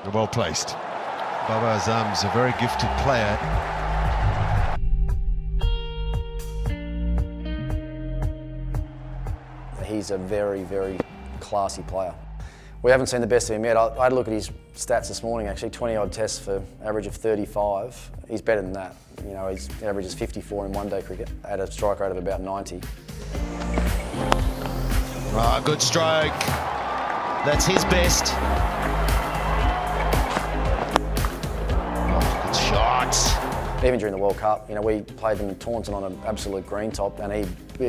Well placed. Gabba Azam's a very gifted player. He's a very, very classy player. We haven't seen the best of him yet. I had a look at his stats this morning, actually, 20-odd tests for average of 35. He's better than that. You know, his average is 54 in one-day cricket at a strike rate of about 90. Good stroke. That's his best. Good shot. Even during the World Cup, you know, we played them in Taunton on an absolute green top, and it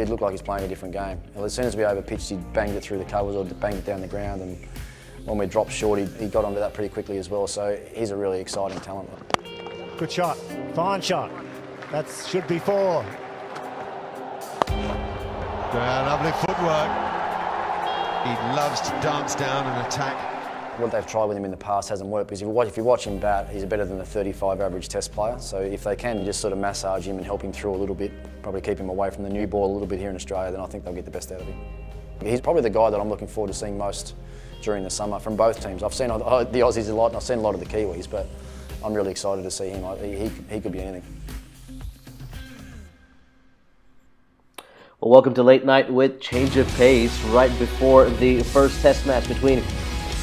looked like he's playing a different game. Well, as soon as we overpitched, he banged it through the covers or banged it down the ground, and when we dropped short, he got onto that pretty quickly as well. So he's a really exciting talent. Good shot, fine shot. That should be four. Yeah, lovely footwork. He loves to dance down and attack. What they've tried with him in the past hasn't worked, because if you watch him bat, he's better than a 35 average test player. So if they can just sort of massage him and help him through a little bit, probably keep him away from the new ball a little bit here in Australia, then I think they'll get the best out of him. He's probably the guy that I'm looking forward to seeing most during the summer from both teams. I've seen the Aussies a lot, and I've seen a lot of the Kiwis, but I'm really excited to see him. He could be anything. Well, welcome to Late Night with Change of Pace, right before the first test match between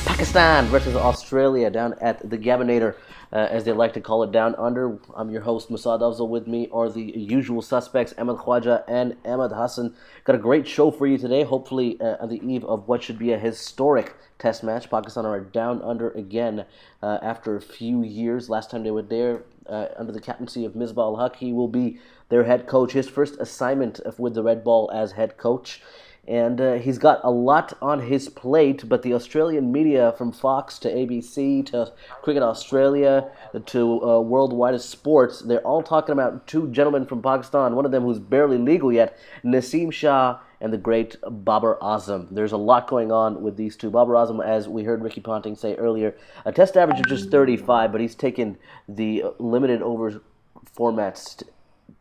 Pakistan versus Australia down at the Gabbanator, as they like to call it, down under. I'm your host, Musad Afzal. With me are the usual suspects, Ahmed Khwaja and Ahmed Hassan. Got a great show for you today, hopefully on the eve of what should be a historic test match. Pakistan are down under again after a few years. Last time they were there under the captaincy of Misbah al-Haq. He will be their head coach, his first assignment with the Red Ball as head coach. And he's got a lot on his plate, but the Australian media, from Fox to ABC to Cricket Australia to Worldwide Sports, they're all talking about two gentlemen from Pakistan, one of them who's barely legal yet, Naseem Shah and the great Babar Azam. There's a lot going on with these two. Babar Azam, as we heard Ricky Ponting say earlier, a test average of just 35, but he's taken the limited over formats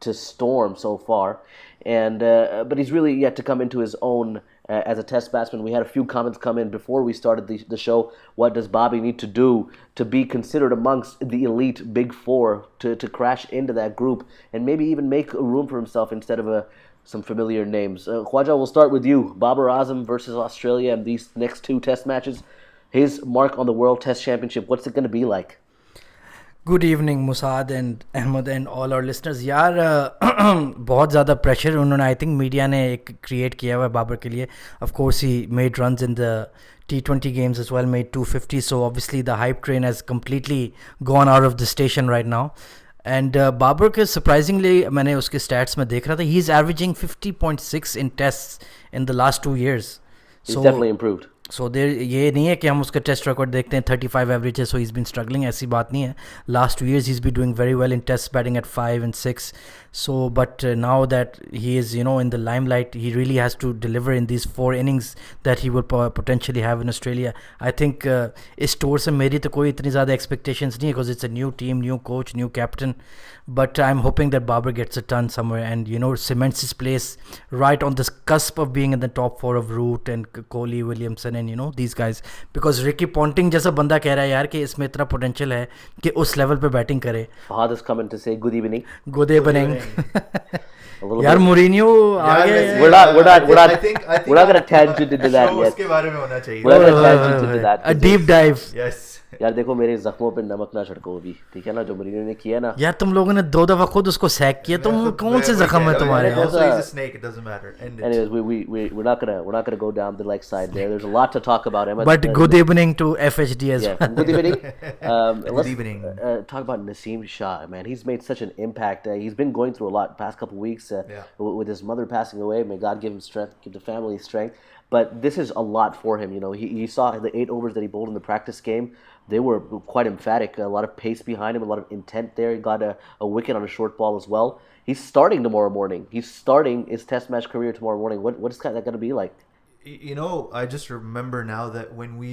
to storm so far, and but he's really yet to come into his own as a test batsman. We had a few comments come in before we started the show. What does Bobby need to do to be considered amongst the elite big four, to crash into that group and maybe even make a room for himself instead of some familiar names? Khwaja, we'll start with you. Babar Azam versus Australia and these next two test matches. His mark on the World Test Championship, what's it going to be like? Good evening Musad and Ahmed and all our listeners. यार बहुत ज़्यादा pressure उन्होंने I think media ने एक create किया हुआ है बाबर के लिए. Of course he made runs in the T20 games as well, made 250, so obviously the hype train has completely gone out of the station right now. And Babar के surprisingly मैंने उसके stats में देख रहा था, he is averaging 50.6 in tests in the last 2 years. He's definitely improved. सो देर ये नहीं है कि हम उसका टेस्ट रिकॉर्ड देखते हैं 35 एवरेज है सो इज़ बीन स्ट्रगलिंग, ऐसी बात नहीं है. Last 2 years he's been doing very well in test batting at 5 and 6. So but now that he is in the limelight, he really has to deliver in these 4 innings that he will potentially have in Australia. I think इस tour से मेरी तो कोई इतनी ज़्यादा expectations नहीं है because it's a new team, new coach, new captain. But I'm hoping that Babar gets a ton somewhere and cements his place right on this cusp of being in the top 4 of Root and Kohli, Williamson and these guys. Because Ricky Ponting जैसा बंदा कह रहा है यार कि इसमें इतना potential है कि उस level पे बैटिंग करे. Fahad is coming to say good evening. Good evening. यार Mourinho आ गए. We're not going to tangent into that yet. उसके बारे में होना चाहिए. We're not going to tangent into that. A deep dive. Yes. यार देखो मेरे जख्मों पे नमक ना छिड़को अभी, ठीक है ना, जो मरीनो ने किया ना. यार तुम लोगों ने 2 दफा खुद उसको सैक किया, तुम कौन से जख्म है तुम्हारे? Also he's a snake, it doesn't matter. Anyways, we're not gonna go down the like side there. There's a lot to talk about. But good evening to FHD as well. Good evening. Good evening. Talk about Naseem Shah, man. He's made such an impact. He's been going through a lot the past couple of weeks with his mother passing away. May God give him strength, give the family strength. But this is a lot for him. He saw the 8 overs that he bowled in the practice game. They were quite emphatic. A lot of pace behind him, a lot of intent there. He got a wicket on a short ball as well. He's starting tomorrow morning. He's starting his test match career tomorrow morning. What is that going to be like? I just remember now that when we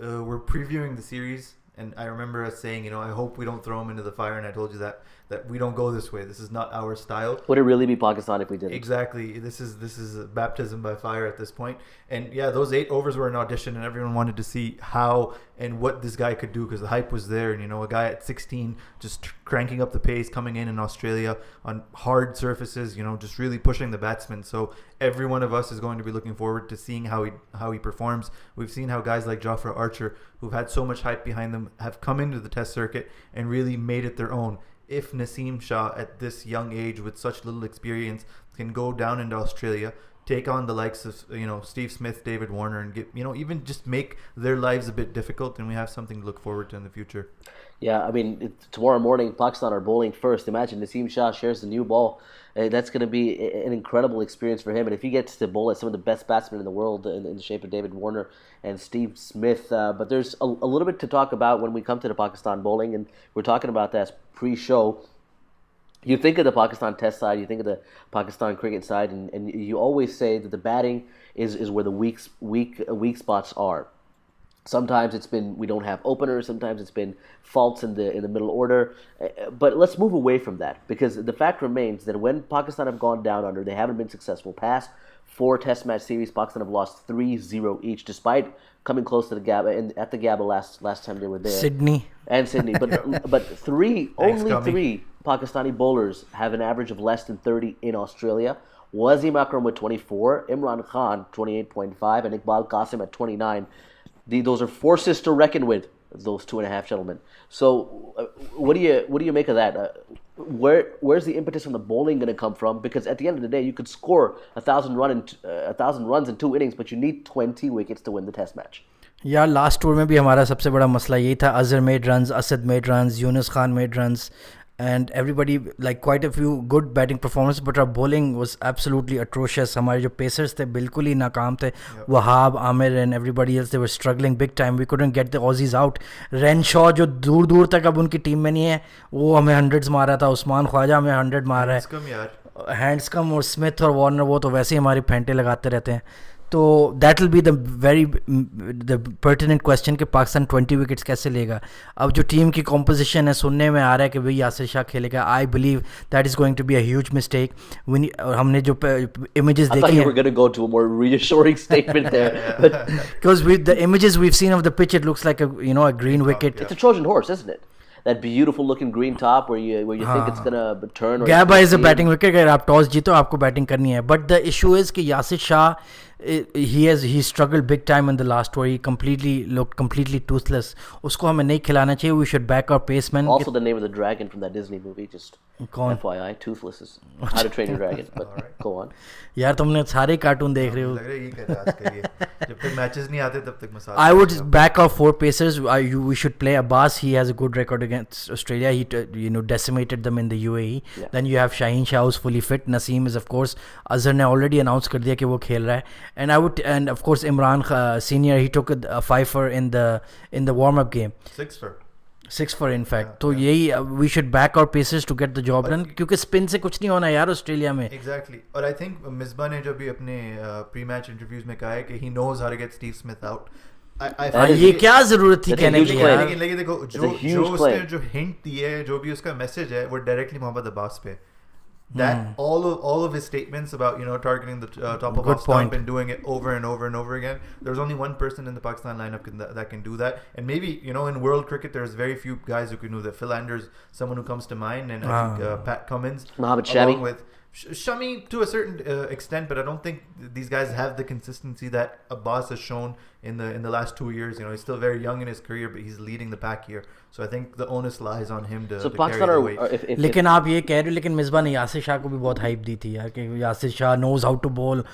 were previewing the series, and I remember us saying, I hope we don't throw him into the fire, and I told you that that we don't go this way. This is not our style. Would it really be Pakistan if we did it? Exactly. This is baptism by fire at this point. And yeah, those 8 overs were an audition, and everyone wanted to see how and what this guy could do because the hype was there. And you know, a guy at 16 just cranking up the pace, coming in Australia on hard surfaces. You know, just really pushing the batsmen. So every one of us is going to be looking forward to seeing how he performs. We've seen how guys like Jofra Archer, who've had so much hype behind them, have come into the Test circuit and really made it their own. If Naseem Shah at this young age with such little experience can go down into Australia, take on the likes of, you know, Steve Smith, David Warner, and get, you know, even just make their lives a bit difficult, and we have something to look forward to in the future. Yeah, I mean, tomorrow morning, Pakistan are bowling first. Imagine Naseem Shah shares the new ball. That's going to be an incredible experience for him. And if he gets to bowl at some of the best batsmen in the world in the shape of David Warner and Steve Smith. But there's a little bit to talk about when we come to the Pakistan bowling. And we're talking about that pre-show. You think of the Pakistan Test side, you think of the Pakistan cricket side, and you always say that the batting is where the weak spots are. Sometimes it's been we don't have openers. Sometimes it's been faults in the middle order. But let's move away from that, because the fact remains that when Pakistan have gone down under, they haven't been successful. Past 4 Test match series, Pakistan have lost 3-0 each, despite coming close to the Gabba and at the Gabba last time they were there. Sydney. But only three Pakistani bowlers have an average of less than 30 in Australia. Wasim Akram with 24, Imran Khan 28.5, and Iqbal Qasim at 29. Those are forces to reckon with, those 2.5 gentlemen. So, what do you make of that? Where's the impetus from the bowling going to come from? Because at the end of the day, you could score 1,000 runs in 2 innings, but you need 20 wickets to win the Test match. यार last tour में भी हमारा सबसे बड़ा मसला ये था. Azhar made runs, Asad made runs, Yunus Khan made runs, and everybody, like quite a few good batting performances, but our bowling was absolutely atrocious. हमारे जो pacers थे बिल्कुल ही नाकाम थे. Wahab, Amir and everybody else, they were struggling big time. We couldn't get the Aussies out. Renshaw जो दूर दूर तक अब उनकी टीम में नहीं है, वो हमें 100s मारा था. उस्मान ख्वाजा हमें 100 मार रहा है. हैंड्सकम और स्मिथ और वार्नर वो तो वैसे ही हमारी फेंटे लगाते रहते हैं. तो that will be the pertinent question कि पाकिस्तान 20 विकेट्स कैसे लेगा. अब जो टीम की कॉम्पोजिशन है, सुनने में आ रहा है कि भाई यासिर शाह खेलेगा. I believe that is going to be a huge mistake. हमने जो इमेजेस देखी हैं, because the images we've seen of the pitch, it looks like a green wicket. It's a Trojan horse, isn't it? That beautiful looking green top where you think it's gonna turn. Gabba is a batting wicket. अगर आप toss जीतो आपको batting करनी है. But the issue is कि Yasir Shah, he struggled big time in the last tour. He looked completely toothless. उसको हमें नहीं खिलाना चाहिए. We should back our pacemen. Also the name of the dragon from that Disney movie, just FYI, Toothless is How to Train Your Dragon. But go on. यार तुमने सारे cartoon देख रहे हो. लग रहा है ये कह रहा है जब तक मैचेस नहीं आते तब तक मसाला. I would back our 4 pacers. We should play Abbas. He has a good record against Australia. He decimated them in the UAE. Yeah. Then you have Shaheen Shah, who's fully fit. Naseem is, of course, Azhar ने already announced कर दिया कि वो खेल रहा है. And of course Imran Senior, he took a 5-for in the warm-up game. 6-for in fact. तो यही we should back our pacers to get the job done, क्योंकि spin से कुछ नहीं होना यार ऑस्ट्रेलिया में. Exactly. और I think मिसबा ने जो भी अपने pre-match interviews में कहा है कि he knows how to get Steve Smith out. ये क्या जरूरत थी कहने की यार. लेकिन देखो जो उसने जो hint दी है, जो भी उसका message है, वो directly मोहम्मद अब्बास पे. That all of his statements about targeting the top of off stump and doing it over and over and over again. There's only one person in the Pakistan lineup that can do that, and maybe in world cricket there's very few guys who can do that. Phil Anders, someone who comes to mind, and I think Pat Cummins, Mohammad Shami, along with Shami to a certain extent, but I don't think these guys have the consistency that Abbas has shown in the last 2 years. He's still very young in his career, but he's leading the pack here. So I think the onus lies on him to carry the weight. लेकिन आप ये कह रहे हो, लेकिन मिसबा ने यासिर शाह को भी बहुत हाइप दी थी यार कि Yasir Shah knows how to bowl.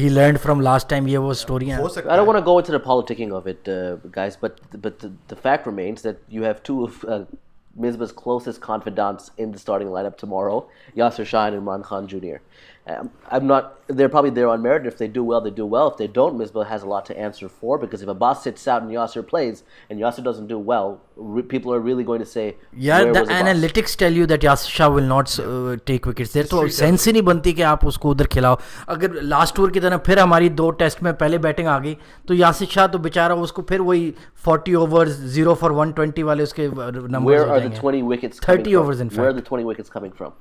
He learned from last time. ये वो स्टोरियां. I don't want to go into the politicking of it, guys, but the fact remains that you have two of Misbah's closest confidants in the starting lineup tomorrow, Yasir Shah and Imran Khan Jr. I'm not. They're probably there on merit. If they do well, they do well. If they don't, Misbah has a lot to answer for, because if Abbas sits out and Yasser plays and Yasser doesn't do well, people are really going to say, यार where the was Abbas? analytics tell you that Yasir Shah will not take wickets there, तो sense ही नहीं बनती कि आप उसको उधर खिलाओ. अगर लास्ट टूर की तरह फिर हमारी 2 टेस्ट में पहले बैटिंग आ गई तो यासिर शाह तो बेचारा उसको फिर वही 40 ओवर्स 0 for 120 वाले उसके नंबर्स Where हो are the जाएंगे. 20 wickets 30 coming overs from? in Where are fact. the 20 wickets coming from?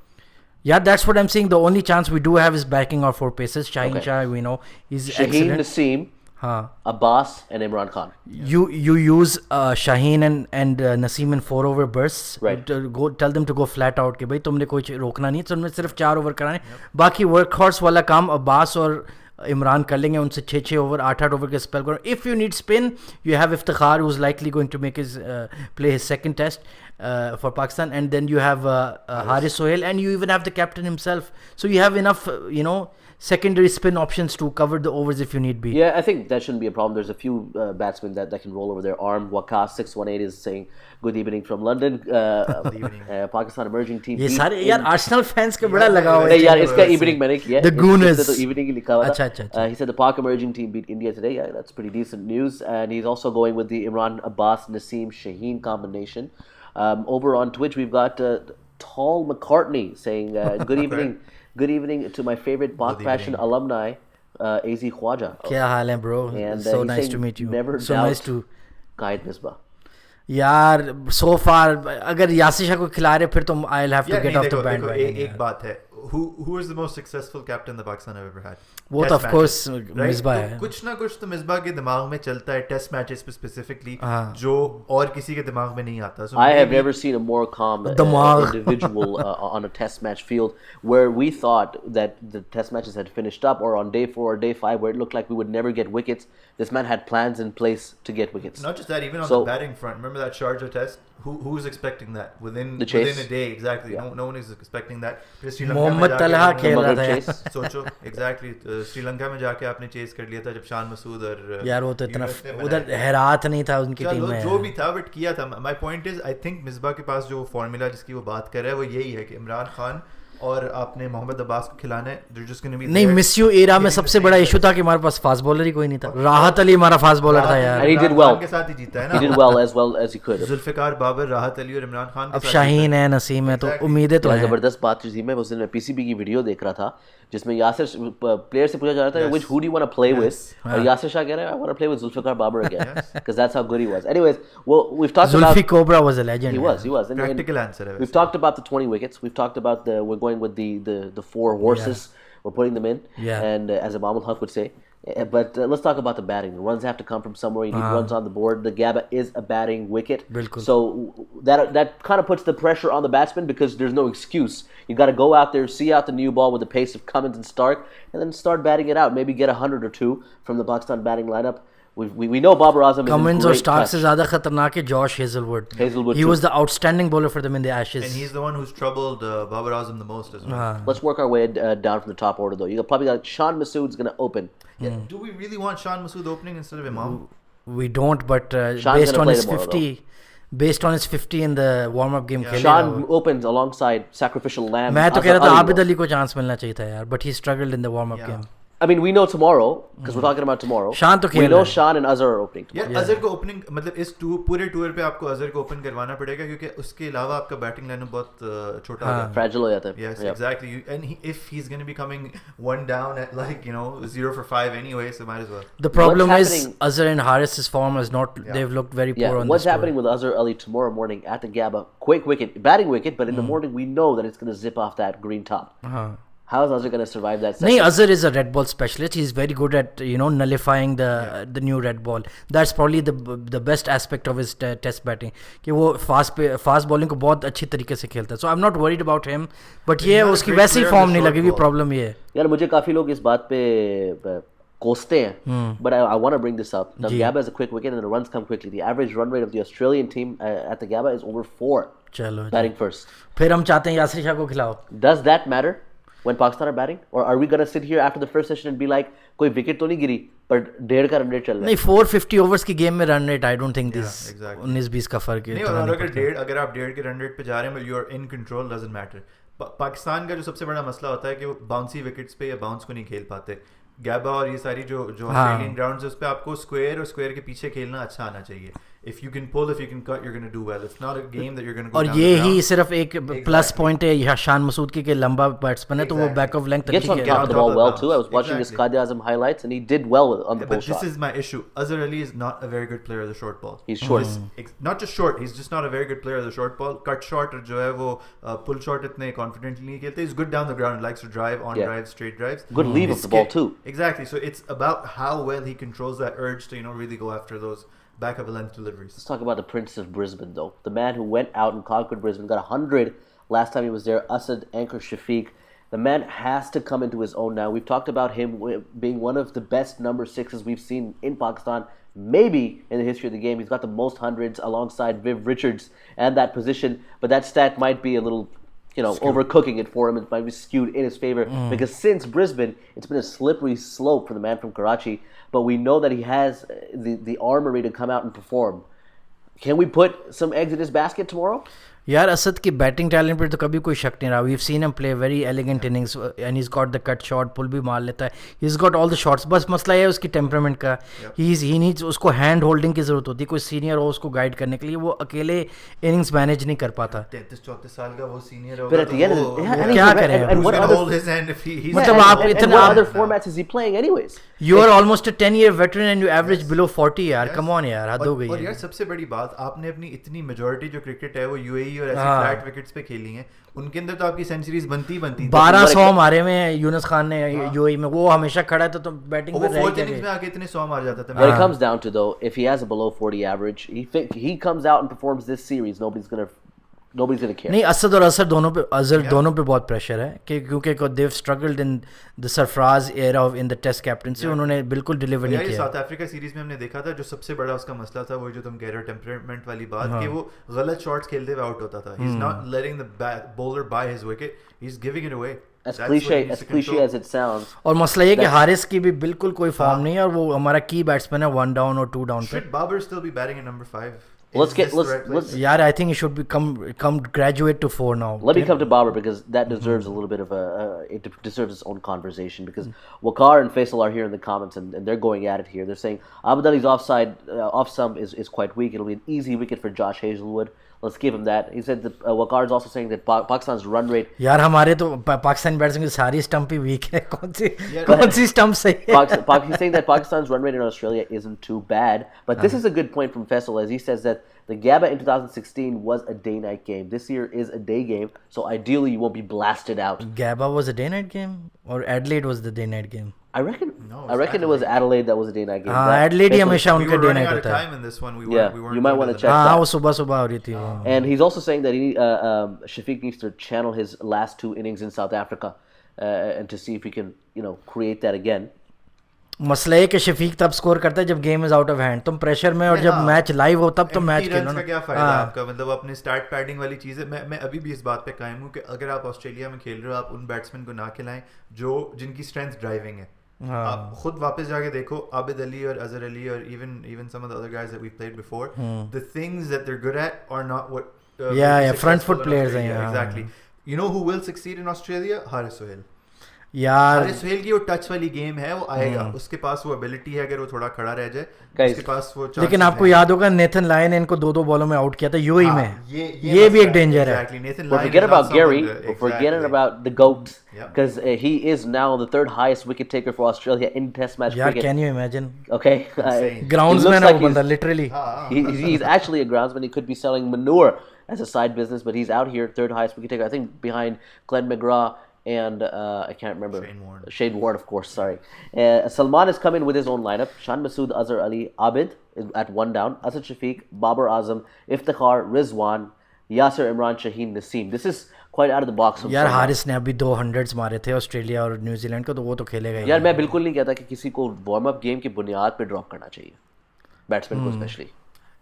Yeah, that's what I'm saying. The only chance we do have is backing our 4 paces. Shaheen Okay. Shah, we know, he's Shaheen, excellent. Naseem, हाँ. Abbas, and Imran Khan. You use Shaheen and Naseem in 4 over bursts. Right. Go tell them to go flat out कि भाई तुमने कोई रोकना नहीं, तुमने सिर्फ 4 over कराने. बाकी वर्कहॉर्स वाला काम अब्बास और इमरान कर लेंगे, उनसे 6 ओवर 8 ओवर के स्पेल करो. If you need spin you have Iftikhar who's likely going to make his play his second test for Pakistan, and then you have Haris Sohail, and you even have the captain himself, so you have enough secondary spin options to cover the overs if you need be. Yeah, I think that shouldn't be a problem. There's a few batsmen that can roll over their arm. Waqas 618 is saying good evening from London. Pakistan emerging team. ये beat सारे in- यार Arsenal fans के बड़ा लगा हुआ नहीं यार, है. इसका evening मैंने किया. The Gooners. इससे तो evening ही लिखा हुआ था. अच्छा. He said the Pak emerging team beat India today. Yeah, that's pretty decent news. And he's also going with the Imran Abbas Naseem Shaheen combination. Over on Twitch, we've got Tall McCartney saying good evening. Good evening to my favorite Bach Passion alumni, AZ Khwaja. क्या हाल है bro? And So he's nice saying to meet you. never So nice doubt to. Qaid Misbah. यार so far अगर यासिर शाह को खिला रहे फिर तो I'll have to get off the bandwagon. एक बात है, who is the most successful captain the Pakistan have ever had? वो तो Test of matches, course right? Misbah तो है. कुछ ना कुछ तो मिसबा के दिमाग में चलता है टेस्ट मैचेस पे स्पेसिफिकली, हाँ. जो और किसी के दिमाग में नहीं आता. So I have maybe- never seen a more calm Damag. individual on a test match field, where we thought that the test matches had finished up, or on day 4 or day 5 where it looked like we would never get wickets. This man had plans in place to get wickets. Not just that, even on So- the batting front. Remember that Sharjah test? Who was expecting that within The chase. within a day? Exactly. Yeah. No one is expecting that. फिर श्रीलंका में मोहम्मद जाके तलहा उन्होंने- खेल रहा Maghreb था chase. यार. सोचो exactly. Sri Lanka में जाके आपने चेस कर लिया था जब शान मसूद और यार वो तो इतना यूएस ने उधर बनाया था. हैरात नहीं था उनकी टीम चलो में. जो भी था बट किया था. My point is, I think Misbah के पास जो फॉर्मूला जिसकी वो बात कर रहा है वो यही है कि इमरान खान और आपने मोहम्मद अब्बास को खिलाना है. They're just gonna be नहीं there मिस यू एरा में giving सबसे the बड़ा same इशू था कि हमारे पास फास्ट बॉलर ही कोई नहीं था. राहत अली हमारा फास्ट बॉलर था यार. And he did Imran well. Khan के साथ ही जीता है He did ना. well as he could. Zulfikar Babar, राहत अली और इमरान खान के अब साथ शाहीन है, नसीम है, तो Exactly. उम्मीदें तो तो हैं. जबरदस्त बात थी मैं उस दिन पीसीबी की वीडियो देख रहा था जिसमें यासिर प्लेयर से पूछा जा रहा था which who do you want to play with, और यासिर शाह कह रहा है I want to play with Zulfikar Babar again because that's how good he was. Anyways, well, we've talked Zulfi about Cobra was a legend. he was and Practical answer है we've talked about the 20 wickets. We've talked about we're going with the 4 horses. We're putting them in, Yeah. and as Imam al-Haq would say. But let's talk about the batting. The runs have to come from somewhere. You need runs on the board. The Gabba is a batting wicket. Bilkul. So that kind of puts the pressure on the batsman because there's no excuse. You got to go out there, see out the new ball with the pace of Cummins and Stark, and then start batting it out. Maybe get 100 or 2 from the Pakistan batting lineup. We know Babar Azam is Cummins in और great Stark touch. से ज्यादा खतरनाक है Josh Hazlewood. Hazelwood He too. was the outstanding bowler for them in the Ashes. and he's the one who's troubled Babar Azam the most as well. Let's work our way down from the top order though. You probably got Sean Masood's going to open. Yeah, do we really want Shan Masood opening instead of Imam? We don't, but Sean's based gonna on play his tomorrow, 50 based on his 50 in the warm up game खेलेगा Sean वो. opens alongside Sacrificial Lamb. मैं तो Azhar कह रहा था Ali Abid will. Ali को chance मिलना चाहिए था यार, but he struggled in the warm up Yeah. game. I mean, we know tomorrow because we're talking about tomorrow. Shan तो we खेल know रहा है. Sean and Azhar are opening tomorrow. यार अजहर को ओपनिंग मतलब इस पूरे टूर पे आपको अजहर को ओपन करवाना पड़ेगा क्योंकि उसके अलावा आपका बैटिंग लाइन बहुत छोटा हो जाता है. Fragile हो जाता है. Yes, Yep. exactly. And if he's going to be coming one down at 0 for 5 anyway, so might as well. The problem What's is happening- Azhar and Harris's form is not. They've looked very poor Yeah, on what's this happening with Azhar Ali tomorrow morning at the Gabba? Quick wicket, batting wicket, but in the morning we know that it's going to zip off that green top. How is Azhar going to survive that session? नहीं, Azhar is a red ball specialist. He's very good at nullifying the new red ball. That's probably the best aspect of his test batting. कि वो fast bowling को बहुत अच्छी तरीके से खेलता है. So I'm not worried about him. But ये not a उसकी great वैसी player form on the नहीं short लगी हुई. ball. Problem ये है. यार मुझे काफी लोग इस बात पे कोसते हैं, but I want to bring this up. Now Gabba is a quick wicket and the runs come quickly. The average run rate of the Australian team at the Gabba is over 4. चलो जी. Batting first. फिर हम चाहते हैं यासिर शाह को खिलाओ. Does that matter when Pakistan are batting, or are we gonna sit here after the first session and be like, कोई wicket तो नहीं गिरी, but 1.5 का रन रेट चल रहा है? नहीं, 450 ओवर्स की गेम में run rate I don't think this exactly. 19-20 का फर्क है. नहीं, इतना और नहीं अगर पड़ता. अगर आप 1.5 के रन रेट पे जा रहे हैं, you are in control, doesn't matter. Pakistan का जो सबसे बड़ा मसला होता है कि वो बाउंसी विकेट्स पे या बाउंस को नहीं खेल पाते. गैबा और ये सारी जो ऑस्ट्रेलियन ग्राउंड्स है उस पे आपको स्क्वायर और स्क्वायर के पीछे खेलना अच्छा आना चाहिए. If you can pull, if you can cut, you're going to do well. It's not a game that you're going to go और down ये the ground. ही सिर्फ एक प्लस पॉइंट है यहाँ शान मसूद की कि लंबा बैट्समैन है तो वो back of length Gets on top of the ball well too. I was watching his Qadi-Azam highlights and he did well on the pull But shot. this is my issue. Azhar Ali is not a very good player of the short ball. He's short. Not just short, he's just not a very good player of the short ball. Cut shot और जो है वो pull shot इतने confidently नहीं खेलते. He's good down the ground, likes to drive, on drives, straight drives. Good leave of the ball too. Exactly. So it's about how well he controls that urge to really go after those back of the length deliveries. Let's talk about the Prince of Brisbane though. The man who went out and conquered Brisbane, got 100 last time he was there. Asad Anchor Shafiq. The man has to come into his own now. We've talked about him being one of the best number sixes we've seen in Pakistan, maybe in the history of the game. He's got the most hundreds alongside Viv Richards and that position, but that stat might be a little, overcooking it for him. It might be skewed in his favor because since Brisbane, it's been a slippery slope for the man from Karachi. But we know that he has the armory to come out and perform. Can we put some eggs in his basket tomorrow? यार असद की batting talent पर तो कभी कोई शक नहीं रहा. We have seen him play very elegant innings and he is got the cut shot, pull भी मार लेता है. He is got all the shots. बस मसला ये है उसकी टेम्परामेंट का. ही नीड्स, उसको हैंड होल्डिंग की जरूरत होती है, कोई सीनियर हो उसको गाइड करने के लिए. वो अकेले इनिंग्स मैनेज नहीं कर पाता. 33-34 साल का वो senior But at the end of the day, क्या करें? and what other hold his hand if he's मतलब आप and इतना what other formats is he playing anyways? You are almost a 10-year veteran and you average below 40 यार. Come on यार, हद हो गई और है. यार सबसे बड़ी बात, आपने अपनी इतनी मेजॉरिटी जो क्रिकेट है वो यूएई और ऐसे फ्लैट विकेट्स पे खेली हैं, उनके अंदर तो आपकी सेंचुरीज बनती 1200 मारे में यूनुस खान ने यूएई में. वो हमेशा खड़ा था तो बैटिंग वो पे रह फोर्थ इनिंग्स में गया. आके इतने 100 मार जाता था. What it comes down to though, if he has a below 40 average, he comes out and performs this series, nobody's gonna care. नहीं, असद और असर दोनों पे बहुत प्रेशर है कि क्योंकि they struggled in the Sarfaraz era of in the test captaincy. उन्होंने बिल्कुल डिलीवर नहीं किया. साउथ अफ्रीका सीरीज में हमने देखा था जो सबसे बड़ा उसका मसला था वो जो तुम कह रहे हो टेम्परामेंट वाली बात, कि वो गलत शॉट्स खेलते हुए आउट होता था. He is not letting the bowler by his wicket, he is giving it away. As cliche as it sounds. और मसला ये कि हारिस की भी बिल्कुल कोई फॉर्म नहीं है और वो हमारा की बैट्समैन है 1 डाउन और 2 डाउन पे. Should Babar still be batting at number 5? Let's यार I think he should come graduate to 4 now. Let me come to Babar because that deserves a little bit of it deserves its own conversation because Waqar and Faisal are here in the comments and they're going at it here. They're saying Abu Dhabi's off stump is quite weak. It'll be an easy wicket for Josh Hazlewood. Let's give him that. He said that Waqar is also saying that Pakistan's run rate. यार हमारे तो Pakistani batsman की सारी stump ही week है. कौन सी stump सही है? He's saying that Pakistan's run rate in Australia isn't too bad. But this is a good point from Faisal as he says that the Gabba in 2016 was a day-night game. This year is a day game, so ideally you won't be blasted out. Gabba was a day-night game or Adelaide was the day-night game? I reckon it was Adelaide that was a day-night game. हाँ, Adelaide ही हमेशा We उनका were day running night out of होता है. time in this one. We Yeah, weren't you might going want to to the- check हाँ, that. वो सुबह हो रही थी. And he's also saying that Shafiq needs to channel his last 2 innings in South Africa and to see if he can, create that again. मसला है कि शफीक तब स्कोर करता है जब game is out of hand. तुम प्रेशर में और जब मैच लाइव हो तब तो मैच empty खेलो runs ना. का क्या फायदा आपका, मतलब अपने स्टार्ट पैडिंग वाली चीज़ है. मैं अभी भी इस बात पे कायम हूँ कि अगर आप ऑस्ट्रेलिया में खेल रहे हो आप उन बैट्समैन को ना खिलाएं जिनकी स्ट्रेंथ ड्राइविंग है. आप खुद वापस जाके देखो आबिद अली और अजहर अली और even some of the other guys that we played before, the things that they're good at are not what front foot successful in players Australia. हैं. Exactly. You know who will succeed in Australia? Haris Sohail. यार हारिस सोहेल की वो touch वाली game है, वो आएगा. उसके पास वो एबिलिटी है, अगर वो थोड़ा खड़ा रह जाए उसके पास वो chances लेकिन आपको हैं. याद होगा नेथन लायन ने इनको 2 बॉलों में आउट किया था यूएई में. ये भी एक डेंजर है. Exactly. Nathan But Lyon forget is not about Gary. someone that- Forget Exactly. about the GOAT. Yeah. Because he is now the 3rd highest wicket taker for Australia in Test match यार cricket. Can you imagine? Okay. Insane. Groundsman He है looks वो like बंदा literally. he's actually a groundsman. He could be selling manure as a side business, but he's out here 3rd highest wicket taker. I think behind Glenn McGrath and I can't remember. Shane Warne, of course. Sorry. Salman has come in with his own lineup. Shan Masood, Azhar Ali, Abid is at 1 down. Asad Shafiq, Babar Azam, Iftikhar, Rizwan, Yasir Imran, Shaheen Naseem. This is quite out of the box. यार हारिस ने अभी 2 100s मारे थे Australia और New Zealand को, तो वो तो खेलेगा ही. यार मैं बिल्कुल नहीं कहता कि किसी को वार्म अप गेम की बुनियाद पे ड्रॉप करना चाहिए, बैट्समैन को स्पेशली.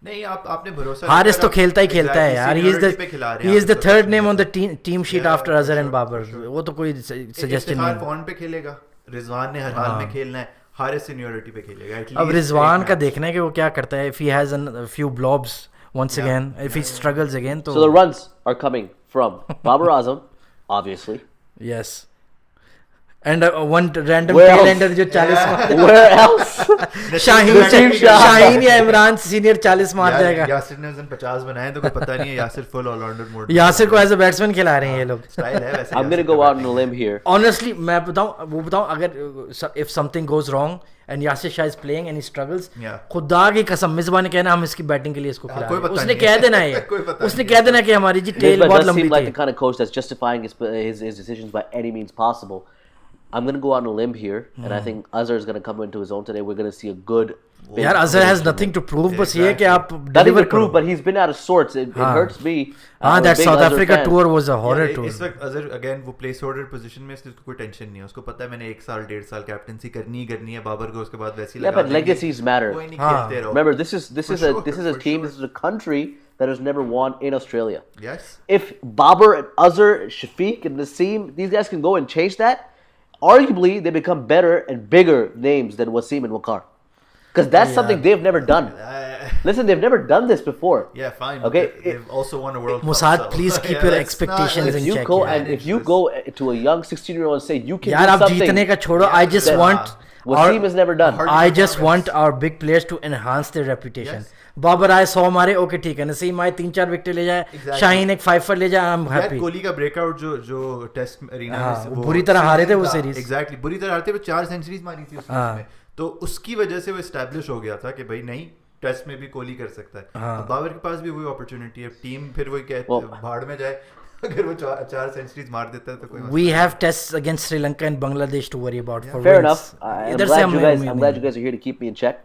नहीं आपने भरोसा हारिस तो खेलता ही खेलता है यार. He is the third name on the team sheet after Azhar and Babar. वो तो कोई सजेशन नहीं. फॉर्म पे खेलेगा, रिजवान ने हर हाल में खेलना है, हारिस सीनियरिटी पे खेलेगा. अब रिजवान का देखना है कि वो क्या करता है. If he has a few blobs once again, if he struggles again, तो So the runs are coming from Babar Azam, obviously. Yes. And one random Where tail else? ender जो 40 मार Where else? शाहीन या Imran senior 40 मार जाएगा. यासिर ने उस दिन 50 बनाए तो कोई पता नहीं है. Yasir full all-rounder mode. Yasir को एज अ बैट्समैन खिला रहे हैं ये लोग. स्टाइल है वैसे. I'm going to go out on a limb here. Honestly, मैं बताऊं अगर if something goes wrong and Yasir Shah is playing and he struggles, खुदा की कसम मिसबा ने कहना हम इसकी बैटिंग के लिए इसको खिला रहे हैं. उसने कह देना है. उसने कह देना कि हमारी जी टेल Misbah बहुत does लंबी seem like the थी. kind of coach that's justifying his decisions by any means possible. I'm going to go out on a limb here, and I think Azhar is going to come into his own today. We're going to see a good. यार Azhar has nothing to prove, बस ये है कि आप Not deliver even prove, करो. but he's been out of sorts. It hurts me. हाँ, I'm a that big South Azhar Africa fan. tour was a horror tour. इस वक्त Azhar again वो प्लेस होल्डर पोजीशन में, इसलिए उसको कोई टेंशन नहीं है. उसको पता है मैंने 1 साल 1.5 साल कैप्टनसी करनी है बाबर को, उसके बाद वैसे ही Yeah, लगा but देंगे. legacies matter. कोई नहीं खेलते रहो. Remember, this is For a sure, this is a for team. sure. This is a country that has never won in Australia. Yes. If Babar and Azhar, Shafiq and Naseem, these guys can go and change that, arguably they become better and bigger names than Wasim and Waqar. Because that's something they've never done. Listen, they've never done this before. Yeah, fine. Okay. They've also won a World Cup. Musad, so- please keep Yeah, your let's expectations not- in If you check. go yeah. and if you go to a young 16-year-old and say you can यार do आप something जीतने का छोड़ो. I just that want Wasim has never done. Hard- I just want our big players to enhance their reputation. Yes. Babar आए 100 मारे, okay ठीक है. नसीम आए 3-4 विकेट ले जाए, Exactly. शाहीन एक 5 ले जाए, आई एम यार हैप्पी. कोहली का ब्रेकआउट जो टेस्ट एरिना हाँ, में बुरी तरह हारे थे वो सीरीज. एग्जैक्टली बुरी तरह हारते. वो 4 सेंचुरीज मारी थी उस मैच में, तो उसकी वजह से वो एस्टैब्लिश हो गया था कि भाई नहीं, टेस्ट में भी कोहली कर सकता है. अब बाबर के पास भी वही अपॉर्चुनिटी है. टीम फिर वही कहते भाड़ में जाए. अगर वो 4 सेंचुरीज मार देता है तो कोई We have tests against Sri Lanka and Bangladesh to worry about for Fair wins. enough. I'm इधर से glad you guys are here to keep me in check.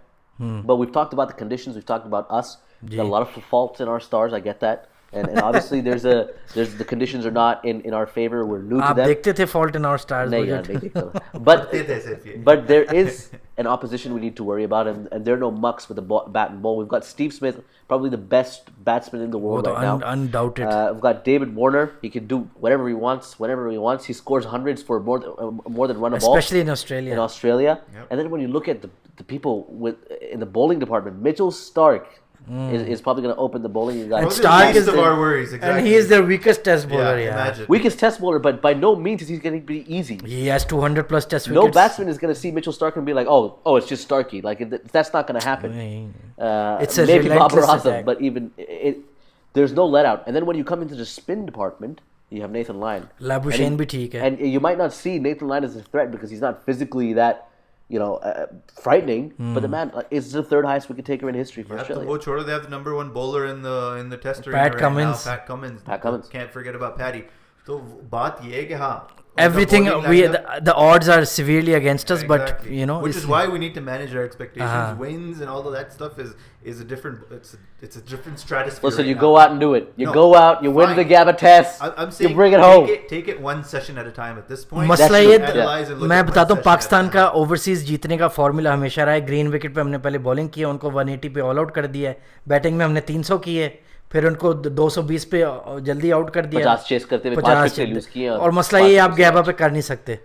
But we've talked about the conditions. We've talked about us. We've got a lot of faults in our stars. I get that. And obviously there's the conditions are not in our favor. We're new to आप them. देखते थे fault in our stars. नहीं वो यार, जो- नहीं देखता. But there is an opposition we need to worry about, and there are no mucks with the bat and ball. We've got Steve Smith, probably the best batsman in the world वो तो right now. undoubted. We've got David Warner. He can do whatever he wants, whenever he wants. He scores hundreds for more than run a ball. Especially in Australia. In Australia. And then when you look at the people in the bowling department, Mitchell Stark is probably going to open the bowling. You guys. And Stark is of our worries. Exactly. And he is their weakest test bowler. Yeah. Imagine. Weakest test bowler, but by no means is he going to be easy. He has 200 plus test No wickets. batsman is going to see Mitchell Stark and be like, oh, it's just Starkey. Like that's not going to happen. It's a maybe Babar relentless Azam, attack. but even there's no let out. And then when you come into the spin department, you have Nathan Lyon. Labuschagne भी ठीक है. And you might not see Nathan Lyon as a threat because he's not physically that, frightening. But the man is the 3rd highest wicket taker in history for Australia. वो छोड़ो, they have the number 1 bowler in the test arena Pat right Cummins. now, Pat Cummins. Can't forget about Patty. तो बात ये है कि हाँ, Everything the odds are severely against us, but which is why we need to manage our expectations. Wins and all of that stuff is a different. It's a different stratosphere. Listen, right you now. go out and do it. You go out, you win the Gabba test. I'm saying you bring it home. Take it one session at a time. At this point, मसला ये मैं बताता हूँ हूँ पाकिस्तान का overseas जीतने का formula हमेशा रहा है. ग्रीन विकेट पे हमने पहले बॉलिंग की है, उनको 180 पे ऑल आउट कर दिया है. बैटिंग में हमने 300 की है, फिर उनको 220 पे जल्दी आउट कर दिया. 50 चेस करते हुए 5 विकेट लूज किए. और मसला ये आप गैबा पे कर नहीं सकते.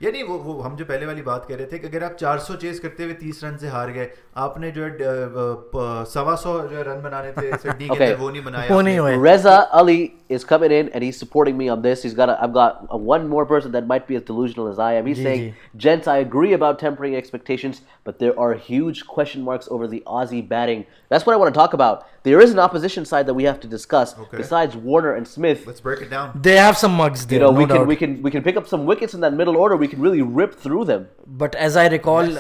या नहीं, वो हम जो पहले वाली बात कर रहे थे कि अगर आप 400 चेस करते हुए 30 रन से हार गए, आपने जो 125 जो रन बनाने थे सिडनी के अंदर, वो नहीं बनाया. वो नहीं हुए. Reza Ali is coming in and he's supporting me on this. I've got one more person that might be as delusional as I am. He's saying, gents, I agree about tempering expectations, but there are huge question marks over the Aussie batting. That's what I want to talk about. There is an opposition side that we have to discuss. Besides Warner and Smith, let's break it down. They have some mugs there. we can pick up some wickets in that middle order. We can really rip through them. But as I recall,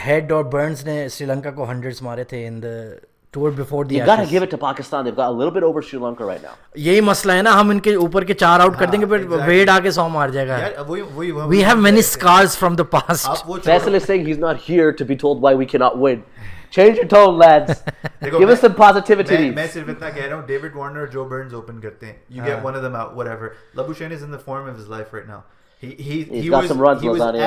Head और Burns ने श्रीलंका को 100s मारे थे in the tour before the You gotta give it to Pakistan. They've got a little bit over Sri Lanka right now. यही मसला है ना, हम इनके ऊपर के 4 आउट कर देंगे, फिर वेड आके 100 मार जाएगा. We have many scars from the past. Faisal is saying he's not here to be told why we cannot win. Change your tone, lads. Give us some positivity. मैं सिर्फ इतना कह रहा हूँ, David Warner और Joe Burns open करते हैं. You get one of them out, whatever. Labuschagne is in the form of his life right now. He was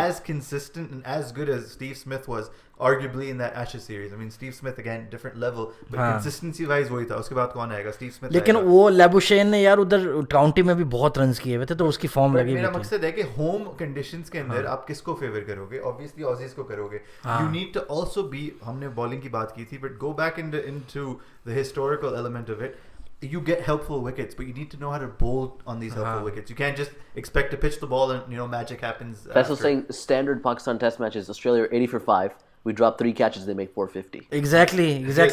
as consistent and as good as Steve Smith was, arguably in that Ashes series. I mean, Steve Smith again, different level, but consistency wise वही था. उसके बाद कौन आएगा? Steve Smith. लेकिन वो Labuschagne ने यार उधर काउंटी में भी बहुत रन्स किए हुए थे, तो उसकी फॉर्म लगी हुई थी. मेरा मकसद है कि होम कंडीशंस के अंदर आप किसको फेवर करोगे? Obviously Aussies को करोगे. You need to also be, हमने बॉलिंग की बात की थी, but go back into the historical element of it. you get helpful wickets, but you need to know how to bowl on these helpful wickets. You can't just expect to pitch the ball and magic happens. That's what saying. Standard Pakistan Test matches: Australia are 80 for 5. We drop 3 catches, they make 450. Exactly.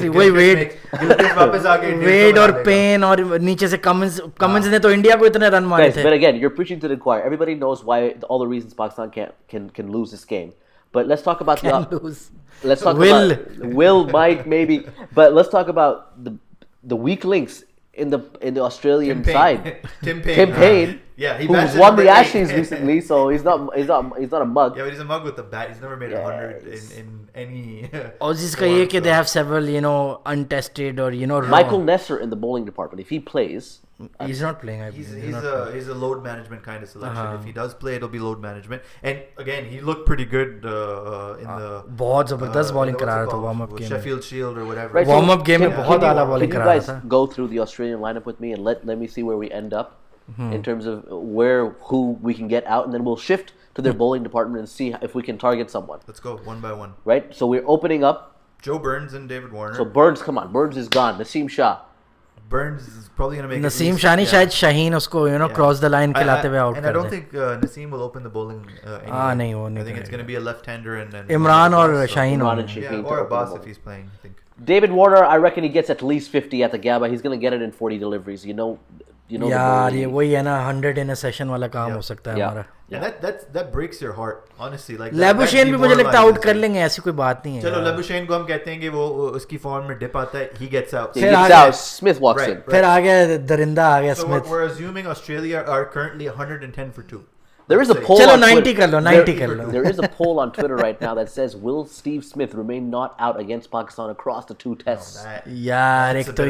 वही wait और pen और नीचे से Cummins ने तो India को इतने run मारे थे. But again, you're preaching to the choir. Everybody knows why all the reasons Pakistan can lose this game. But let's talk about let's talk about will, might, maybe. But let's talk about the weak links in the Australian side. Tim Payne, who's won the Ashes recently, so he's not a mug. Yeah, but he's a mug with the bat. He's never made 100 in any. Aussies का ये कि they have several untested or Michael Nesser in the bowling department. If he plays, he's not playing. I believe. He's a load management kind of selection. If he does play, it'll be load management. And again, he looked pretty good in the. बहुत ज़बरदस्त bowling करा रहा था warm up game. Sheffield Shield or whatever. Right, warm up game में बहुत आला bowling करा रहा था. Can you guys go through the Australian lineup with me and let me see where we end up in terms of who we can get out, and then we'll shift to their bowling department and see if we can target someone. Let's go one by one. Right. So we're opening up. Joe Burns and David Warner. So Burns, come on, Burns is gone. Naseem Shah. Burns is probably going to make Naseem Shah नहीं शायद शाहीन उसको cross the line खिलाते हुए out and I don't think Naseem will open the bowling anyway. नहीं वो नहीं. I think it's going to be a left-hander and Imran or Shaheen or Abbas if he's playing, I think. David Warner, I reckon he gets at least 50 at the Gabba. He's going to get it in 40 deliveries. You know. यार ये वही है ना 100 in a session वाला काम हो सकता है हमारा. Yeah, that breaks your heart, honestly. Like Labuschagne भी मुझे लगता है आउट कर लेंगे, ऐसी कोई बात नहीं है. चलो Labuschagne को हम कहते हैं कि वो उसकी फॉर्म में डिप आता है, he gets out. He gets out. Smith walks in. फिर आ गया दरिंदा आ गया So Smith. we're assuming Australia are currently 110 for 2. There is a poll. चलो on 90 कर लो, 90 कर लो. There is a poll on Twitter right now that says, "Will Steve Smith remain not out against Pakistan across the 2 tests?" यार एक तो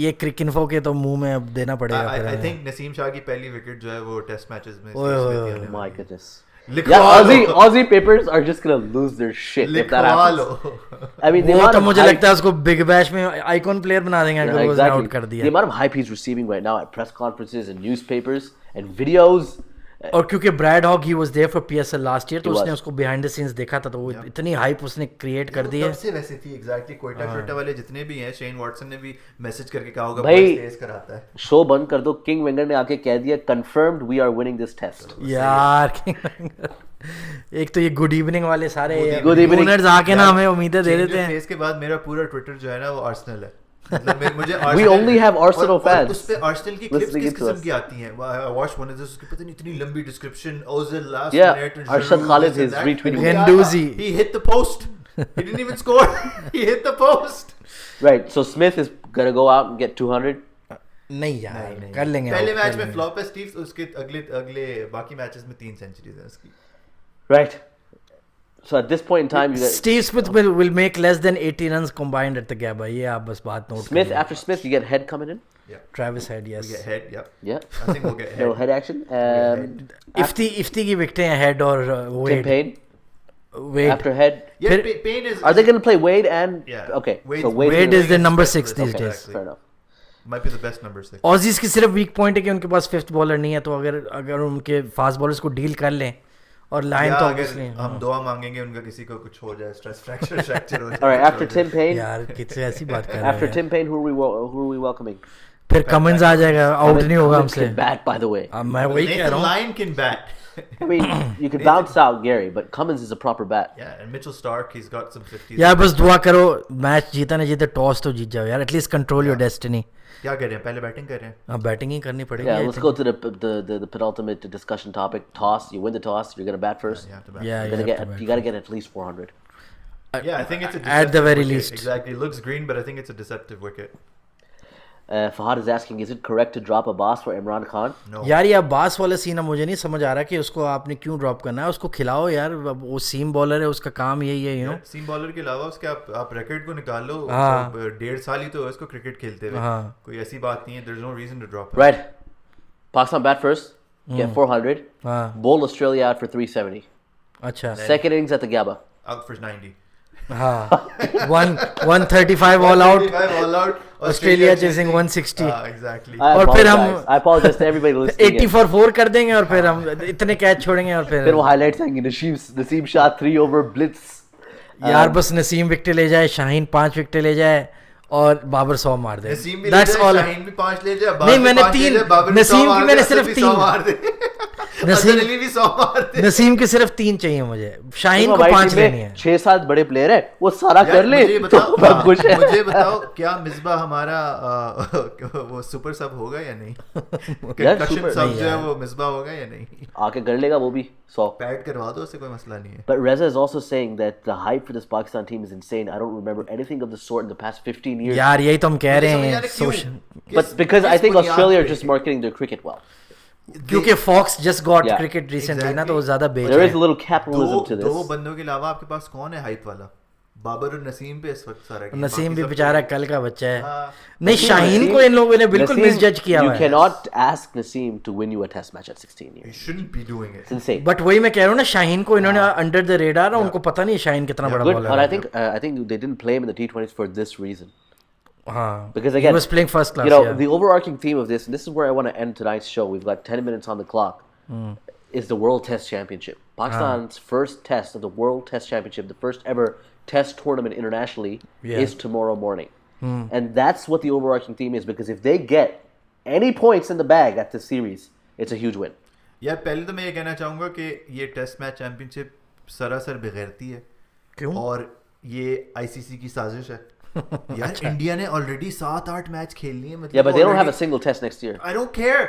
ये cricket के तो मुंह में अब देना पड़ेगा. I think Naseem Shah की पहली विकेट जो है वो टेस्ट मैचेस में. Oh my goodness. Yeah, Aussie papers are just gonna lose their shit if that happens. I mean, वो तो मुझे लगता है उसको बिग बैश में आइकॉन प्लेयर बना देंगे अगर वो उसने आउट कर दिया. The amount of hype he's receiving right now at press conferences and newspapers and videos. और क्योंकि Brad Hogg he was there for PSL last year तो उसने उसको बिहाइंड द सीन्स देखा था तो वो इतनी हाइप उसने क्रिएट कर दी है. तब से वैसे थी एग्जैक्टली. कोयटा वाले जितने भी हैं, शेन वॉटसन ने भी मैसेज करके कहा होगा भाई तेज कराता है. शो बंद कर दो. किंग वेंगर ने आके कह दिया confirmed we are winning this test. यार एक तो ये गुड इवनिंग वाले सारे गुड इवनिंग्स आके ना हमें उम्मीदें दे देते हैं. इसके बाद मेरा पूरा ट्विटर जो है ना वो आर्सेनल है. मुझे We only have Arsenal fans. उस पे आर्सेनल की क्लिप्स किस किस्म की आती हैं. I watched one of this, उसकी पता नहीं इतनी लंबी description. Ozil last minute. Arshad Khalid is retweeting. Genduzi. He hit the post. He didn't even score. He hit the post. Right. So Smith is gonna go out and get 200. नहीं यार कर लेंगे. पहले मैच में flop है Steve. उसके अगले बाकी मैचेस में 3 सेंचुरीज हैं उसकी. Right. So at this point in time, Steve Smith will make less than 80 runs combined at the Gabba. ये आप बस बात note Smith after Smith, you get Head coming in. Yeah. Travis Head, yes. We get Head, yep. Yeah. I think we'll get Head. No head action. Ifti की विकेटें हैं Head और Wade. Tim Payne. Wade. After Head. Yeah, Payne is. Are they going to play Wade and? Yeah. Okay. Wade's So Wade is the number 6 these Okay. days. Fair enough. Might be the best number 6. Aussies की सिर्फ weak point है कि उनके पास fifth bowler नहीं है तो अगर उनके फास्ट बॉलर्स को डील कर लें और लाइन तो ऑब्वियसली हम दुआ मांगेंगे उनका किसी को कुछ हो जाए स्ट्रेस फ्रैक्चर हो जाए. All right, after Tim Payne. यार कितने ऐसी बात कर रहे हैं. After Tim Payne, who are we welcoming? फिर कमिंस आ जाएगा. आउट नहीं होगा हमसे. Can bat, by the way. मैं वही कह रहा हूँ. Lion can bat. I mean, you can bounce out Gary, but Cummins is a proper bat. Yeah, and Mitchell Stark, he's got some 50s. यार बस दुआ करो मैच जीता ना जीते टॉस तो जीत जाओ यार. At least control your destiny. क्या कर रहे हैं पहले बैटिंग कर रहे हैं. हाँ बैटिंग ही करनी पड़ेगी. Yeah, let's go to the penultimate discussion topic. Toss. You win the toss. You're gonna bat first. You have to bat. Yeah, You gotta get at least 400. Yeah, I think it's a at the deceptive very wicket. least. Exactly, it looks green, but I think it's a deceptive wicket. Fahad is asking, is it correct to drop Abbas for Imran Khan? No. यार ये अब्बास वाला scene मुझे नहीं समझ आ रहा कि उसको आपने क्यों ड्रॉप करना है. उसको खिलाओ यार. वो सीम बॉलर है उसका काम यही है यू नो. सीम बॉलर के अलावा उसके आप रिकॉर्ड को निकाल लो. 1.5 साल ही तो है उसको क्रिकेट खेलते हुए. कोई ऐसी बात नहीं है. There's no reason to drop him. Right. Pakistan bat first. Get 400. Bowl Australia out for 370. अच्छा. Second innings at the Gabba. Out for 90. हाँ. 135 all out. 135 all out. Australia chasing 160. Exactly. और फिर हम I apologize to everybody listening. 80 for 4 कर देंगे और फिर हम इतने कैच छोड़ेंगे और फिर वो highlights आएंगे. Naseem shot 3 over blitz. यार बस नसीम विकेट ले जाए, शाहीन 5 विकेट ले जाए और बाबर 100 मार दे. नसीम भी That's ले जाए, all. शाहीन भी 5 ले जाए, नहीं, मैंने 5 ले 3 जाए, बाबर भी 100 नसीम मार की दे, मैंने असद सिर्फ भी 3 100 मार दे, नसीम- अजहर अली भी 100 मार दे. नसीम के सिर्फ 3 चाहिए मुझे. शाहीन को हमारी 5 टीम में लेनी है. 6-7 बड़े प्लेयर है, वो सारा यार, कर ले मुझे तो बताओ, मैं खुश है. मुझे बताओ क्या मिसबा हमारा वो सुपर सब होगा या नहीं? कंकशन सुपर सब नहीं जो है यार. वो मिसबा होगा या नहीं? आके कर लेगा वो भी 100. पैड करवा दो, उससे कोई मसला नहीं है. But Reza is also saying that the hype for this Pakistan team is insane. I don't remember anything of the sort in the past 15 years. यार यही तो हम कह रहे समझ आ हैं. रहा है क्यों? सोशल But because I किस think बुनियाद Australia are पे? just marketing their cricket well. क्योंकि Fox just got Yeah. Cricket recently ना, Exactly. तो वो ज्यादा बेच There रहे is a हैं. little capitalism to दो this. बंदों के अलावा आपके पास कौन है हाइप वाला? बाबर और नसीम पे इस वक्त सारा गेम, नसीम बाकी भी सब बेचारा तो- कल का बच्चा है. हाँ. नहीं, शाहीन को इन लोगों ने बिल्कुल Naseem, मिसजज किया You हुआ है. cannot ask Naseem to win you a test match at 16 He years. shouldn't be doing it. It's insane. But वही मैं कह रहा हूँ ना, शाहीन को इन्होंने अंडर द रेडार, उनको पता नहीं शाहीन कितना बड़ा Good, बॉलर but है. I think they didn't play him in the T20s for this reason. हाँ, Because he again, was playing first class. you know, yeah. the overarching theme of this, and this is where I want to end tonight's show. We've got 10 minutes on the clock. Is the World Test Championship? Pakistan's first test of the World Test Championship, the first ever Test tournament internationally, Yeah. is tomorrow morning, and that's what the overarching theme is. Because if they get any points in the bag at this series, it's a huge win. यार पहले तो मैं ये कहना चाहूंगा कि ये test match championship सरासर बेगैरती है. क्यों? और ये आईसीसी की साजिश है. यार इंडिया ने ऑलरेडी 7-8 मैच खेल लिए, मतलब Yeah, but they don't have a already- single test next year. I don't care.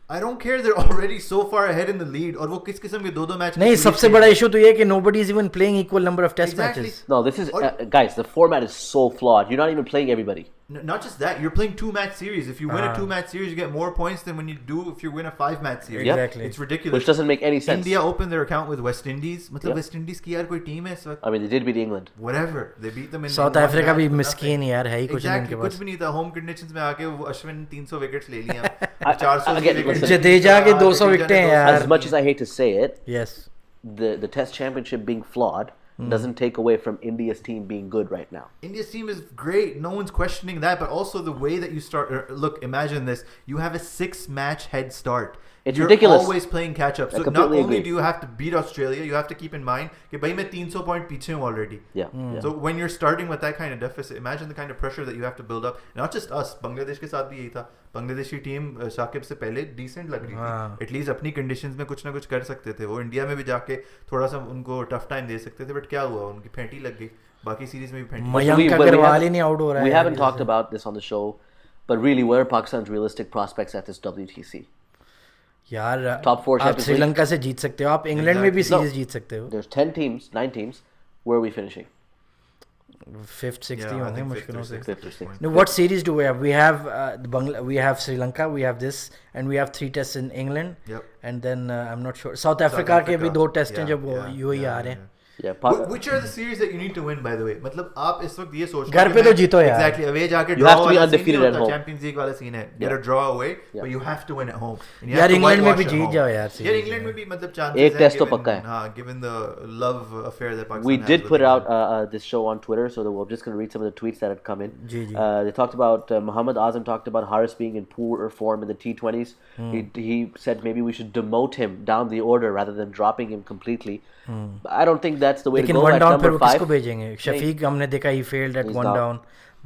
They're already so far ahead in the lead. और वो किस किस्म के दो मैच नहीं, सबसे बड़ा इशू तो ये है कि nobody is even playing equal number of test Exactly. matches. No, this is Or- guys. The format is so flawed. You're not even playing everybody. Not just that, you're playing 2-match series. If you win a 2-match series, you get more points than when you do if you win a 5-match series. Yeah. Exactly. It's ridiculous. Which doesn't make any sense. India opened their account with West Indies. मतलब Yeah. West Indies की यार कोई team है इस वक्त? I mean, they did beat England. Whatever. They beat them in South one Africa match भी for Miskin nothing. यार है ही कुछ नहीं Exactly. इनके कुछ पास. भी नहीं था. Home conditions में आके वो अश्विन 300 विकेट्स ले लिए. I- 400 again, wicket listen. Jadeja के 200 विकेटें हैं यार. As much as I hate to say it, Yes. the Test Championship being flawed doesn't take away from India's team being good right now. India's team is great. No one's questioning that. But also the way that you start. Look, imagine this. You have a 6-match head start. It's You're ridiculous. always playing catch up. I So not completely only agree. do you have to beat Australia, you have to keep in mind कि भाई मैं 300 point पीछे हूँ already. Yeah. yeah. So when you're starting with that kind of deficit, imagine the kind of pressure that you have to build up. Not just us. Bangladesh के साथ भी यही था. बांग्लादेश की टीम शाकिब से पहले डिसेंट लग रही थी. एटलीस्ट अपनी कंडीशंस में कुछ ना कुछ कर सकते थे. वो इंडिया में भी जाके थोड़ा सा उनको टफ टाइम दे सकते थे. बट क्या हुआ? उनकी फेंटी लग गई. बाकी सीरीज में भी फेंटी. मयंक अग्रवाल ही नहीं आउट हो रहा है. We यार haven't इधर talked से. about this on the show, but really, what are Pakistan's realistic prospects at this WTC? यार Top 4 आप Champions श्रीलंका से जीत सकते हो, आप इंग्लैंड में भी Exactly. सीरीज जीत सकते हो. There's 10 teams, 9 teams. Where are we finishing? 5th 6th he Yeah, I होंगे think मुश्किलों से. 5th or 6th. No, what series do we have? We have Sri Lanka, we have this, and we have 3 tests in England. Yep. And then I'm not sure. South Africa के भी 2 test हैं जब वो UAE आ रहे हैं. Yeah. Which are the series that you need to win, by the way? मतलब आप इस वक्त ये सोच घर पे तो जीतो यार. Exactly. अवे जाके You draw have to be वाला undefeated scene at नहीं home. होता. Champions League वाला scene है. Get Yeah. a draw away, Yeah. but you have to win at home. And you यार have to इंग्लैंड में whitewash भी at Jeet home. जाओ यार यार series. इंग्लैंड में भी मतलब chances एक हैं test तो given- पक्का है. हाँ, given the love affair that Pakistan We has did with put out England. this show on Twitter, so that we're just going to read some of the tweets that had come in. जी, जी. They talked about Muhammad Azam talked about Haris being in poor form in the T20s. He said maybe we should demote him down the order rather than dropping him completely. I don't think that's the way to लेकिन go. One At down फिर number वो किसको 5, भेजेंगे? शफीक हमने देखा he failed at He's one not. down.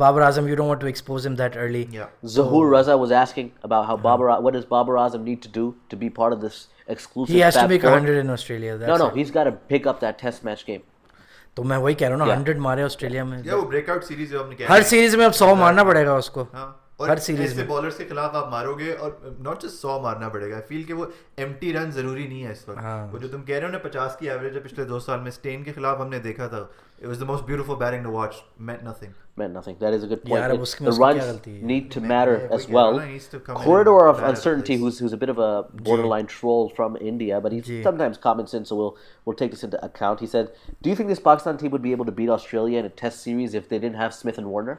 Babar Azam, you don't want to expose him that early. Yeah. Zahoor Raza was asking about how what does Babar Azam need to do to be part of this exclusive. He has to Fab make Four? 100 in Australia. That's No, it. he's got to pick up that Test match game. तो मैं वही कह रहा हूँ ना, Yeah. 100 मारे Australia में. Yeah, वो breakout series जो हमने कहा हर है. सीरीज में अब 100 मारना पड़ेगा उसको. हाँ. और हर सीरीज ऐसे में. बॉलर्स के खिलाफ आप मारोगे और नॉट जस्ट 100 मारना पड़ेगा. आई फील कि वो एम्प्टी रन जरूरी नहीं है इस वक्त. हाँ. वो जो तुम कह रहे हो ना 50 की एवरेज है पिछले 2 साल में, स्टेन के खिलाफ हमने देखा था. It was the most beautiful batting to watch. Meant nothing. Meant nothing. That is a good point. यार, अब उसमें The उसकी क्या runs गलती है? need to matter Yeah, as वही well. कह रहा हूँ, he needs to come in Corridor and of bat at uncertainty, place. who's a bit of a borderline troll from India, but he's ji. sometimes common sense, so we'll take this into account. He said, "Do you think this Pakistan team would be able to beat Australia in a Test series if they didn't have Smith and Warner?"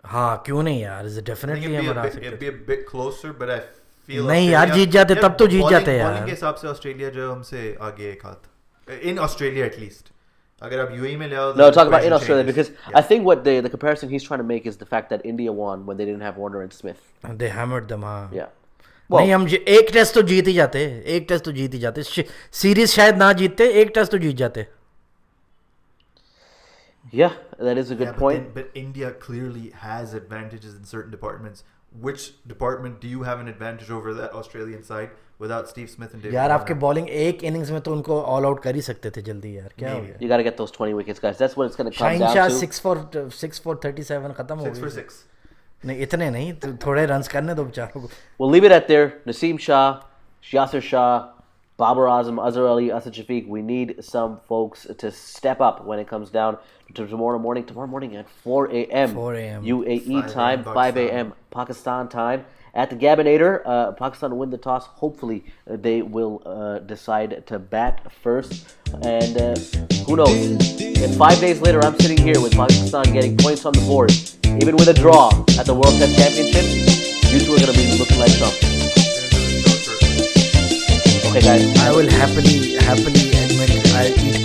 हाँ, क्यों नहीं यार? I think definitely it'd हम be हरा a bit, सकते it'd थे. be a bit closer, but I feel नहीं यार, Australia- जीत जाते, यार, तब तो जीत bowling- जाते यार. bowling के हिसाब से ऑस्ट्रेलिया जो है हमसे आगे एक हाथ. In Australia at least. अगर आप UAE में ले आओ. No, the talk about in equation Australia changes. because I think what the comparison he's trying to make is the fact that India won when they didn't have Warner and Smith. They hammered them. हाँ. Yeah. नहीं, हम एक test तो जीत ही जाते. एक test तो जीत ही जाते. Series शायद ना जीतते, एक टेस्ट तो जीत जाते. Yeah, that is a good point. But India clearly has advantages in certain departments. Which department do you have an advantage over that Australian side without Steve Smith and David यार Warner? आपके bowling एक innings में तो उनको all out कर ही सकते थे जल्दी यार क्या हो गया You got to get those 20 wickets, guys. That's what it's going to come Shaheen down Shah to. 6 for 37 खत्म हो 6 for गई 6. नहीं इतने नहीं तो थोड़े रन्स करने दो बेचारों को We'll leave it at there. Naseem Shah, Yasir Shah, Babar Azam, Azhar Ali, Asad Shafiq. We need some folks to step up when it comes down to tomorrow morning. Tomorrow morning at 4 a.m. 4 a.m. UAE 5 time, a.m. 5 a.m. Pakistan time. At the Gabbinator, Pakistan win the toss. Hopefully, they will decide to bat first. And who knows? If 5 days later, I'm sitting here with Pakistan getting points on the board, even with a draw at the World Test Championship, you two are going to be looking like something. Okay, guys. I will happily admit I eat